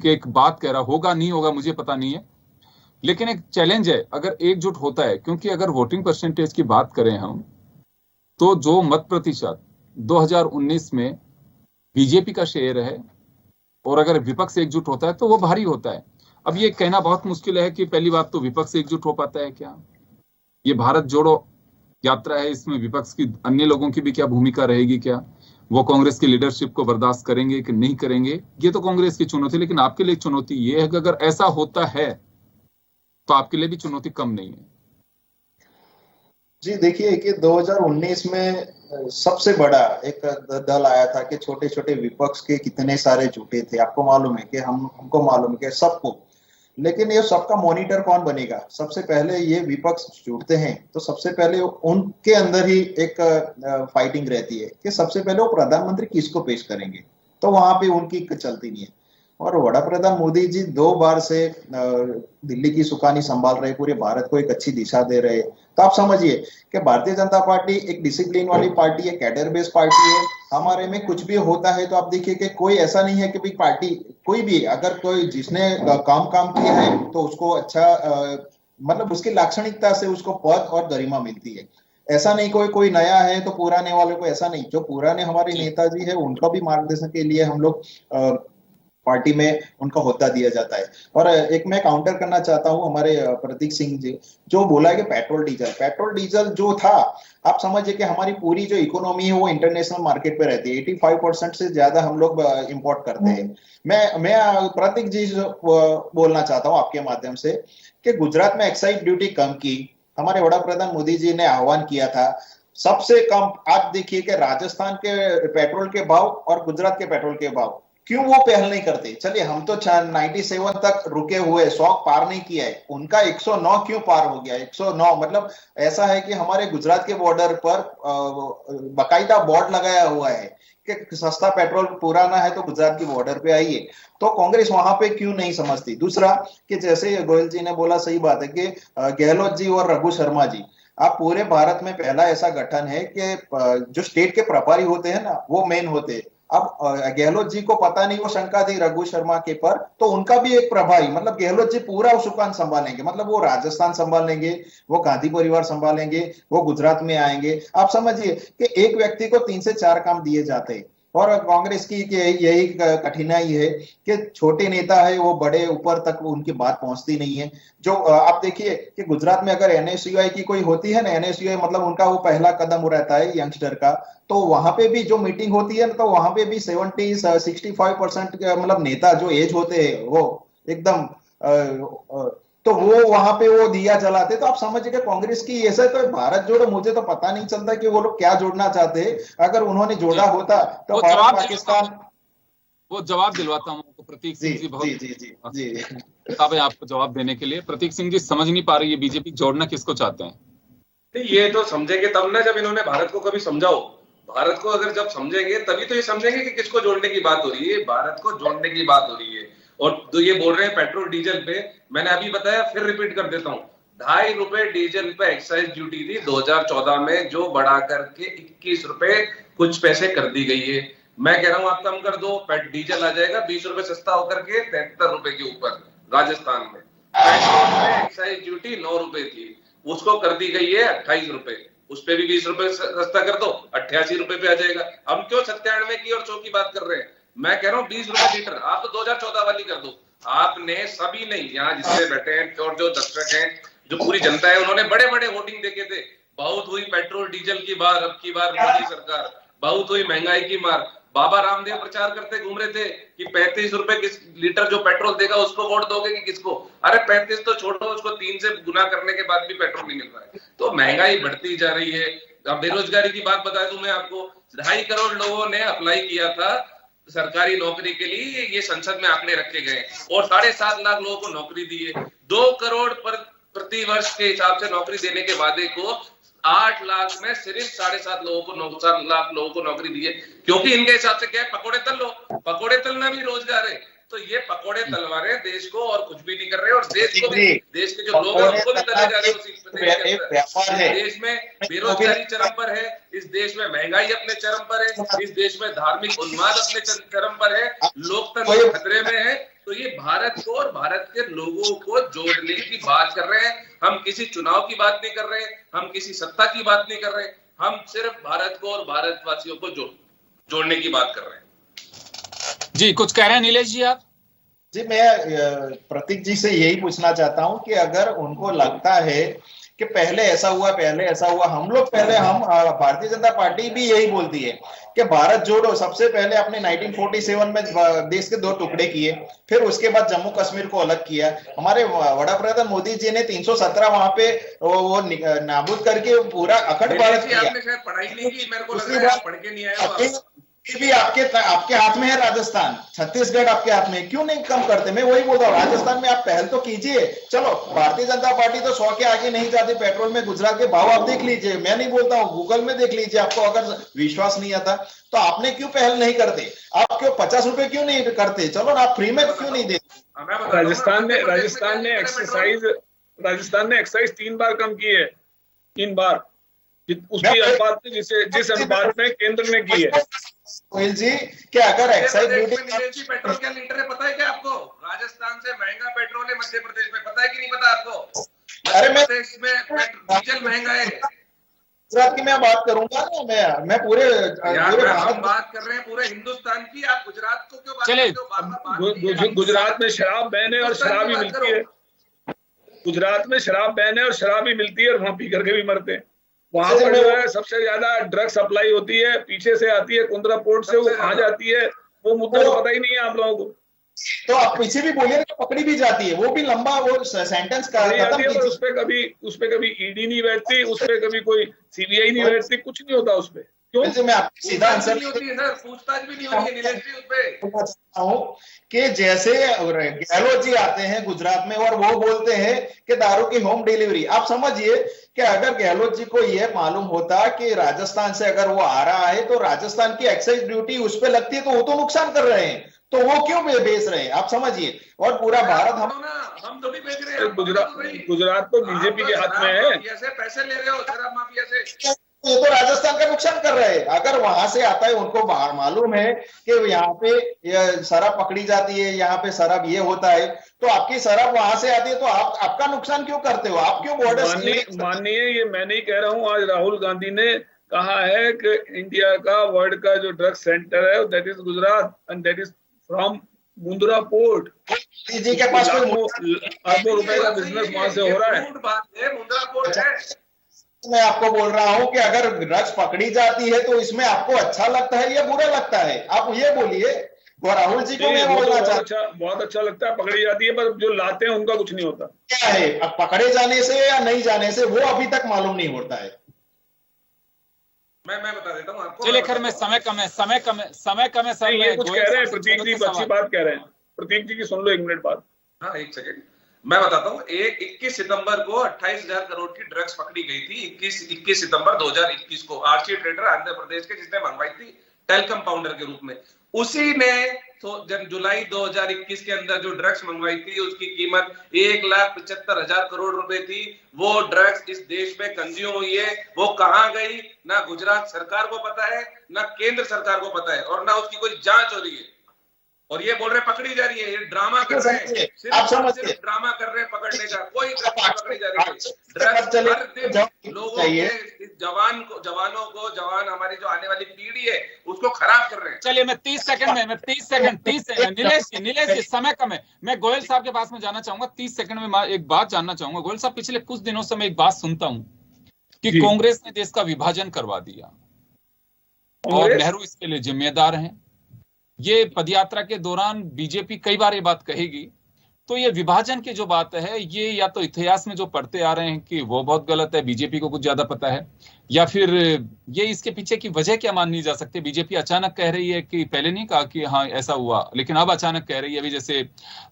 के एक बात कह रहा, होगा नहीं होगा मुझे पता नहीं है, लेकिन एक चैलेंज है अगर एकजुट होता है। क्योंकि अगर वोटिंग परसेंटेज की बात करें हम, तो जो मत प्रतिशत 2019 में बीजेपी का शेयर है, और अगर विपक्ष एकजुट होता है तो वो भारी होता है। अब ये कहना बहुत मुश्किल है कि पहली बात तो विपक्ष एकजुट हो पाता है क्या, ये भारत जोड़ो यात्रा है, इसमें विपक्ष की अन्य लोगों की भी क्या भूमिका रहेगी, क्या वो कांग्रेस की लीडरशिप को बर्दाश्त करेंगे कि नहीं करेंगे, ये तो कांग्रेस की चुनौती। लेकिन आपके लिए चुनौती ये है कि अगर ऐसा होता है तो आपके लिए भी चुनौती कम नहीं है।
जी देखिए कि 2019 में सबसे बड़ा एक दल आया था कि छोटे छोटे विपक्ष के कितने सारे जुटे थे, आपको मालूम है कि हमको मालूम है कि सबको। लेकिन ये सबका मॉनिटर कौन बनेगा? सबसे पहले ये विपक्ष जुड़ते हैं तो सबसे पहले उनके अंदर ही एक फाइटिंग रहती है कि सबसे पहले वो प्रधानमंत्री किसको पेश करेंगे, तो वहां पे उनकी चलती नहीं है। और वड़ा प्रधान मोदी जी 2 बार से दिल्ली की सुखानी संभाल रहे, पूरे भारत को एक अच्छी दिशा दे रहे। तो आप समझिए कि भारतीय जनता पार्टी एक डिसिप्लिन वाली पार्टी है, कैडर बेस्ड पार्टी है। हमारे में कुछ भी होता है तो आप देखिए कि कोई ऐसा नहीं है कि भाई पार्टी कोई भी अगर कोई जिसने काम किया है तो उसको अच्छा मतलब उसकी लाक्षणिकता से उसको पद और गरिमा मिलती है। ऐसा नहीं कोई नया है तो पुराने वालों को, ऐसा नहीं। जो पुराने हमारे नेताजी है उनका भी मार्गदर्शन के लिए हम लोग पार्टी में उनका होद्दा दिया जाता है। और एक मैं काउंटर करना चाहता हूं हमारे प्रतीक सिंह जी जो बोला है कि पेट्रोल डीजल जो था, आप समझिए कि हमारी पूरी जो इकोनॉमी है वो इंटरनेशनल मार्केट पे रहती है। 85% से ज्यादा हम लोग इंपोर्ट करते हैं। मैं प्रतीक जी बोलना चाहता हूं आपके माध्यम से कि गुजरात में एक्साइज ड्यूटी कम की, हमारे वड़ा प्रधान मोदी जी ने आह्वान किया था। सबसे कम आप देखिए कि राजस्थान के पेट्रोल के भाव और गुजरात के पेट्रोल के भाव, क्यों वो पहल नहीं करते? चलिए हम तो 97 तक रुके हुए, 100 पार नहीं किया है, उनका 109 क्यों पार हो गया? 109 मतलब ऐसा है कि हमारे गुजरात के बॉर्डर पर बाकायदा बोर्ड लगाया हुआ है कि सस्ता पेट्रोल पुराना है तो गुजरात की बॉर्डर पे आइए। तो कांग्रेस वहां पे क्यों नहीं समझती? दूसरा कि जैसे गोयल जी ने बोला, सही बात है कि गहलोत जी और रघु शर्मा जी, आप पूरे भारत में पहला ऐसा गठन है कि जो स्टेट के प्रभारी होते हैं ना वो मेन होते हैं। अब गहलोत जी को पता नहीं, वो शंका थी रघु शर्मा के पर, तो उनका भी एक प्रभारी मतलब गहलोत जी पूरा सुकान संभालेंगे, मतलब वो राजस्थान संभालेंगे, वो गांधी परिवार संभालेंगे, वो गुजरात में आएंगे। आप समझिए कि एक व्यक्ति को 3 से 4 काम दिए जाते हैं। और कांग्रेस की यही कठिनाई है कि छोटे नेता है वो बड़े ऊपर तक उनकी बात पहुंचती नहीं है। जो आप देखिए कि गुजरात में अगर एनएसयूआई की कोई होती है ना, एनएसयूआई मतलब उनका वो पहला कदम रहता है यंगस्टर का, तो वहां पे भी जो मीटिंग होती है ना तो वहां पे भी 65% मतलब नेता जो एज होते हैं वो एकदम तो वो वहां पे वो दिया जलाते। तो आप समझिए कांग्रेस की ऐसा तो भारत जोड़ो, मुझे तो पता नहीं चलता कि वो लोग क्या जोड़ना चाहते हैं। अगर उन्होंने जोड़ा होता तो भारत पाकिस्तान।
वो जवाब दिलवाता हूँ आपको। प्रतीक सिंह जी बहुत
जी
है आपको जवाब देने के लिए। प्रतीक सिंह जी समझ नहीं पा रही है बीजेपी जोड़ना किसको चाहते हैं।
ये तो समझेंगे तब ना जब इन्होंने भारत को कभी समझाओ। भारत को अगर जब समझेंगे तभी तो ये समझेंगे कि किसको जोड़ने की बात हो रही है। भारत को जोड़ने की बात हो रही है। और तो ये बोल रहे हैं पेट्रोल डीजल पे, मैंने अभी बताया, फिर रिपीट कर देता हूँ, 2.5 रुपए डीजल पे एक्साइज ड्यूटी थी 2014 में, जो बढ़ा करके 21 रुपए कुछ पैसे कर दी गई है। मैं कह रहा हूँ आप कम कर दो, डीजल आ जाएगा 20 रुपए सस्ता होकर के 73 रुपए के ऊपर। राजस्थान में पेट्रोल पे एक्साइज ड्यूटी 9 रुपए थी, उसको कर दी गई है 28 रुपए। उस पे भी 20 रुपए सस्ता कर दो, 88 रुपए पे आ जाएगा। हम क्यों 97 की और 100 की बात कर रहे हैं? मैं कह रहा हूँ 20 रुपए लीटर। आप तो 2014 वाली कर दो। आपने सभी नहीं, यहाँ जिससे बैठे हैं और जो दर्शक हैं, जो पूरी जनता है, उन्होंने बड़े बड़े वोटिंग देखे थे। बहुत हुई पेट्रोल डीजल की बार, अब की बार मोदी सरकार, बहुत हुई महंगाई की मार। बाबा रामदेव प्रचार करते घूम रहे थे कि 35 रुपए किस लीटर जो पेट्रोल देगा उसको वोट दोगे कि किसको? अरे 35 तो छोड़ो, उसको 3 से गुना करने के बाद भी पेट्रोल नहीं मिल रहा है। तो महंगाई बढ़ती जा रही है। अब बेरोजगारी की बात बता दूं मैं आपको, 2.5 करोड़ लोगों ने अप्लाई किया था सरकारी नौकरी के लिए, ये संसद में आंकड़े रखे गए, और 7.5 लाख लोगों को नौकरी दी है। 2 करोड़ प्रति वर्ष के हिसाब से नौकरी देने के वादे को 8 लाख में सिर्फ 7.5 लाख लोगों को नौकरी दी है। क्योंकि इनके हिसाब से क्या है, पकोड़े तल लो, पकोड़े तलना भी रोजगार है। तो ये पकोड़े तलवा रहे देश को और कुछ भी नहीं कर रहे। और देश को भी, देश के जो लोग हैं उनको भी तले जा रहे हैं। देश में बेरोजगारी चरम पर है, इस देश में महंगाई अपने चरम पर है, इस देश में धार्मिक उन्माद अपने चरम पर है, लोकतंत्र खतरे में है। तो ये भारत को और भारत के लोगों को जोड़ने की बात कर रहे हैं। हम किसी चुनाव की बात नहीं कर रहे, हम किसी सत्ता की बात नहीं कर रहे, हम सिर्फ भारत को और भारतवासियों को जोड़ने की बात कर रहे हैं।
जी कुछ कह रहे हैं नीलेश जी आप?
जी मैं प्रतीक जी से यही पूछना चाहता हूं कि अगर उनको लगता है कि पहले ऐसा हुआ, हम लोग पहले, हम भारतीय जनता पार्टी भी यही बोलती है कि भारत जोड़ो। सबसे पहले अपने 1947 में देश के 2 टुकड़े किए, फिर उसके बाद जम्मू कश्मीर को अलग किया। हमारे वड़ा प्रधान मोदी जी ने 317 वहां पे वो नाबूद करके पूरा अखंड भारत किया।
आपने शायद पढ़ाई नहीं की, मेरे को लग रहा है पढ़ के नहीं आया।
भी आपके हाथ में है राजस्थान, छत्तीसगढ़ आपके हाथ में, क्यों नहीं कम करते? मैं वही बोल रहा हूँ, राजस्थान में आप पहल तो कीजिए। चलो भारतीय जनता पार्टी तो 100 के आगे नहीं जाती पेट्रोल में। गुजरात के भाव आप देख लीजिए, मैं नहीं बोलता हूँ, गूगल में देख लीजिए, आपको अगर विश्वास नहीं आता तो। आपने क्यों पहल नहीं करते? आप क्यों 50 रुपए क्यों नहीं करते? चलो ना, आप फ्री में क्यों नहीं देते?
राजस्थान ने एक्साइज 3 बार कम की है, 3 बार, उसकी अनुपात जिस अनुपात में केंद्र ने की है।
गोयल जी, क्या अगर एक्साइज ड्यूटी
पेट्रोल क्या लीटर है पता है क्या आपको? राजस्थान से महंगा पेट्रोल है मध्य प्रदेश में, पता है कि नहीं पता आपको?
अरे
मध्य प्रदेश में डीजल महंगा है।
गुजरात की मैं बात करूंगा ना, मैं पूरे
हम बात कर रहे हैं पूरे हिंदुस्तान की। आप गुजरात को क्यों बात करते हो?
गुजरात में शराब बैन है और शराब ही मिलती है। गुजरात में शराब बैन है और शराब ही मिलती है, और वहां पी करके भी मरते हैं। वहां पर जो है सबसे ज्यादा ड्रग सप्लाई होती है, पीछे से आती है कुंद्रा पोर्ट से, वो कहाँ जाती है वो मुद्दा तो पता ही नहीं है आप लोगों को।
तो आप पीछे भी बोलिए ना, पकड़ी भी जाती है, वो भी लंबा वो सेंटेंस का खत्म।
उस पे कभी ईडी नहीं बैठती, उस पे कभी कोई सीबीआई नहीं बैठती, कुछ नहीं होता उस पे। क्यों?
मैं आपको सीधा आंसर
पूछताछ भी नहीं होती है नीलेश जी उस पे।
कि जैसे गहलोत जी आते हैं गुजरात में और वो बोलते हैं कि दारू की होम डिलीवरी, आप समझिए कि अगर गहलोत जी को यह मालूम होता कि राजस्थान से अगर वो आ रहा है तो राजस्थान की एक्साइज ड्यूटी उस पर लगती है, तो वो तो नुकसान कर रहे हैं, तो वो क्यों बेच रहे हैं? आप समझिए। और पूरा भारत
हम तो भी बेच रहे हैं।
गुजरात तो बीजेपी के हाथ में है।
पैसे ले रहे हो शराब माफिया से,
ये तो राजस्थान का नुकसान कर रहे हैं। अगर वहां से आता है, उनको मालूम है कि यहाँ पे शराब पकड़ी जाती है, यहाँ पे शराब ये होता है, तो आपकी शराब वहां से आती है, तो आपका नुकसान क्यों करते हो? आप क्यों बॉर्डर
माननीय, ये मैं नहीं कह रहा हूँ, आज राहुल गांधी ने कहा है कि इंडिया का वर्ल्ड का जो ड्रग सेंटर है that is Gujarat and that is from Mundra port.
जी के पास
अरबों रुपए का बिजनेस वहां से हो रहा है।
मुंद्रा पोर्ट है।
मैं आपको बोल रहा हूं कि अगर ड्रग्स पकड़ी जाती है तो इसमें आपको अच्छा लगता है या बुरा लगता है? आप ये बोलिए। वो राहुल जी को मैं
वो तो
बोलना चाहता
बहुत अच्छा लगता है, पकड़ी जाती है, पर जो लाते हैं उनका कुछ नहीं होता।
क्या है, अब पकड़े जाने से या नहीं जाने से वो अभी तक मालूम नहीं होता है।
मैं बता देता हूँ आपको।
चलिए खैर, मैं समय कम है सर।
ये कुछ कह रहे हैं प्रतीक जी, अच्छी बात कह रहे हैं। प्रतीक जी की सुन लो 1 मिनट बाद।
हाँ, 1 सेकंड मैं बताता हूँ। 21 सितंबर को 28,000 करोड़ की ड्रग्स पकड़ी गई थी। 21 सितंबर 2021 को आर्ची ट्रेडर आंध्र प्रदेश के, जिसने मंगवाई थी टेलकम पाउडर के रूप में। उसी ने तो जब जुलाई 2021 के अंदर जो ड्रग्स मंगवाई थी उसकी कीमत 1,75,000 करोड़ रुपए थी। वो ड्रग्स इस देश में कंज्यूम हुई है, वो कहां गई ना गुजरात सरकार को पता है, ना केंद्र सरकार को पता है, और ना उसकी कोई जांच हो रही है। और ये बोल रहे पकड़ी जा रही है, ये ड्रामा कर रहे हैं, सिर्फ ड्रामा कर रहे हैं पकड़ने का। कोई पकड़ी जा रही है। ड्रग्स हर दिन लोगों के जवानों को हमारी जो आने वाली पीढ़ी है उसको खराब कर रहे हैं।
चलिए मैं 30 सेकंड नीलेश जी समय कम है। मैं गोयल साहब के पास में जाना चाहूंगा 30 सेकंड में। मैं एक बात जानना चाहूंगा गोयल साहब, पिछले कुछ दिनों से मैं एक बात सुनता हूं कि कांग्रेस ने देश का विभाजन करवा दिया और नेहरू इसके लिए जिम्मेदार हैं। ये पदयात्रा के दौरान बीजेपी कई बार ये बात कहेगी, तो ये विभाजन की जो बात है, ये या तो इतिहास में जो पढ़ते आ रहे हैं कि वो बहुत गलत है, बीजेपी को कुछ ज्यादा पता है, या फिर ये इसके पीछे की वजह क्या माननी जा सकती है? बीजेपी अचानक कह रही है कि पहले नहीं कहा कि हाँ ऐसा हुआ, लेकिन अब अचानक कह रही है। अभी जैसे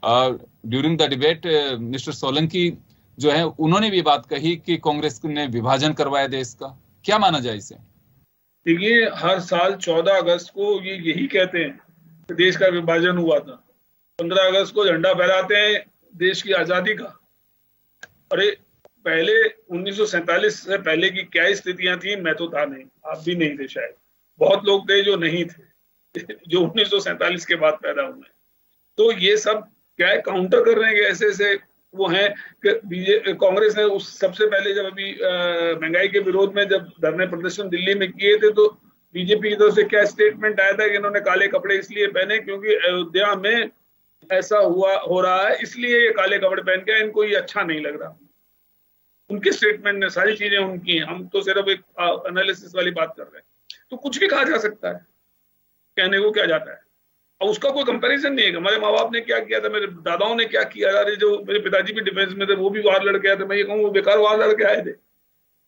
during the debate mister Solanki जो है उन्होंने भी बात कही कि कांग्रेस ने विभाजन करवाया देश का। क्या माना जाए इसे?
देखिए, हर साल 14 अगस्त को ये यही कहते हैं कि देश का विभाजन हुआ था। 15 अगस्त को झंडा फहराते हैं देश की आजादी का। अरे पहले 1947 से पहले की क्या स्थितियां थी, मैं तो था नहीं, आप भी नहीं थे शायद, बहुत लोग थे जो नहीं थे जो 1947 के बाद पैदा हुए। तो ये सब क्या है, काउंटर कर रहे हैं कि ऐसे ऐसे वो हैं कि कांग्रेस ने उस सबसे पहले जब अभी महंगाई के विरोध में जब धरने प्रदर्शन दिल्ली में किए थे, तो बीजेपी की तरफ से क्या स्टेटमेंट आया था कि इन्होंने काले कपड़े इसलिए पहने क्योंकि अयोध्या में ऐसा हो रहा है, इसलिए ये काले कपड़े पहन के, इनको ये अच्छा नहीं लग रहा। उनके स्टेटमेंट ने सारी चीजें उनकी हैं, हम तो सिर्फ एक एनालिसिस वाली बात कर रहे हैं। तो कुछ भी कहा जा सकता है, कहने को क्या जाता है, और उसका कोई कंपैरिजन नहीं है। हमारे माँ बाप ने क्या किया था, मेरे दादाओं ने क्या किया, अरे जो मेरे पिताजी भी डिफेंस में थे वो भी वार लड़के आए थे, मैं ये कहूँ वो बेकार वार लड़के आए थे।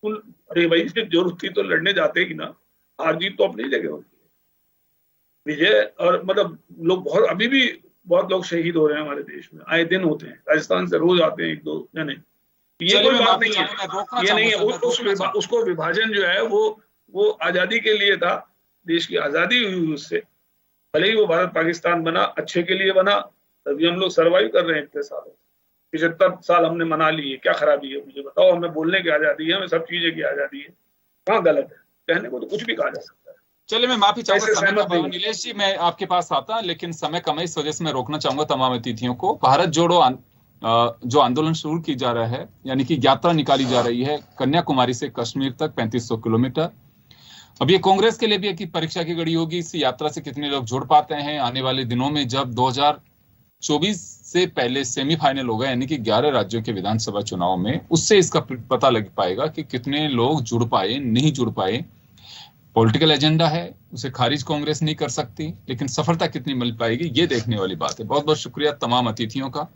अरे भाई जरूरत थी तो लड़ने जाते ही ना, हार जीत तो अपनी जगह होती है। विजय और मतलब लोग बहुत, अभी भी बहुत लोग शहीद हो रहे हैं हमारे देश में, आए दिन होते हैं। राजस्थान से रोज आते हैं 1-2 जने। ये कोई बात नहीं है, ये नहीं है। उसको विभाजन जो है वो आजादी के लिए था, देश की आजादी हुई उससे। भले ही वो भारत पाकिस्तान बना, अच्छे के लिए बना, तभी हम लोग सर्वाइव कर रहे हैं इतने सालों। 75 साल हमने मना लिए, क्या खराबी है मुझे बताओ? हमें बोलने की आजादी है, हमें सब चीजें की आजादी है, कहाँ गलत है? कहने को तो कुछ भी कहा जा सकता है।
चलिए मैं माफी चाहूंगा, समय कम है। नीलेश जी मैं आपके पास आता, लेकिन समय कम है, इस वजह से मैं रोकना चाहूंगा तमाम अतिथियों को। भारत जोड़ो जो आंदोलन शुरू की जा रहा है, यानी कि यात्रा निकाली जा रही है कन्याकुमारी से कश्मीर तक 3500 किलोमीटर। अब ये कांग्रेस के लिए भी एक परीक्षा की घड़ी होगी, इस यात्रा से कितने लोग जुड़ पाते हैं। आने वाले दिनों में जब 2024 से पहले सेमीफाइनल होगा, यानी कि 11 राज्यों के विधानसभा चुनाव में, उससे इसका पता लग पाएगा कि कितने लोग जुड़ पाए, नहीं जुड़ पाए। पॉलिटिकल एजेंडा है, उसे खारिज कांग्रेस नहीं कर सकती, लेकिन सफलता कितनी मिल पाएगी ये देखने वाली बात है। बहुत बहुत शुक्रिया तमाम अतिथियों का।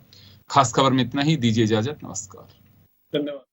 खास खबर में इतना ही, दीजिए इजाजत, नमस्कार,
धन्यवाद।